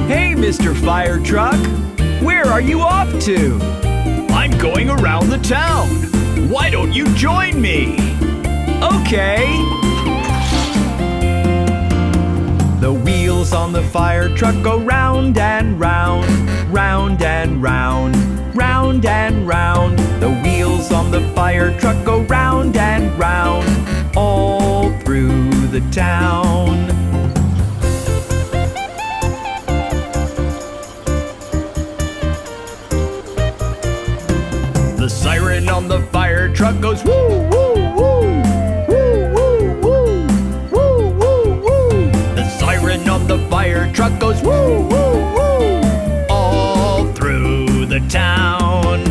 Hey, Mr. Fire Truck, where are you off to? I'm going around the town. Why don't you join me? Okay. The wheels on the fire truck go round and round, round and round, round and round. The wheels on the fire truck go round and round, all through the town. The siren on the fire truck goes woo, woo, woo, woo, woo, woo, woo, woo, woo. The siren on the fire truck goes woo, woo, woo, all through the town.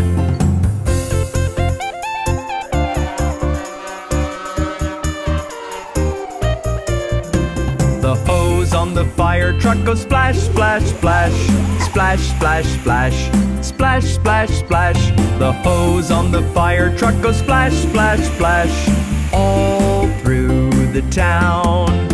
The hose on the fire truck goes splash, splash, splash, splash, splash, splash, splash, splash, splash. The hose on the fire truck goes splash, splash, splash, all through the town.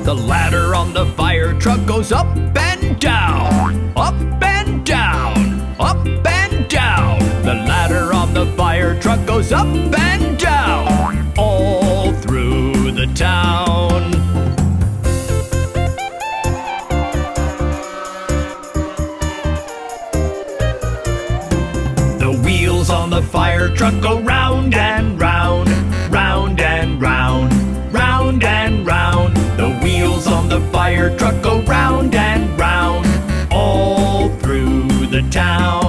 The ladder on the fire truck goes up and down, up and down, up and down. The ladder on the fire truck goes up and down, all through the town. The wheels on the fire truck go round and round, round and round, round and round. The wheels on the fire truck go round and round, all through the town.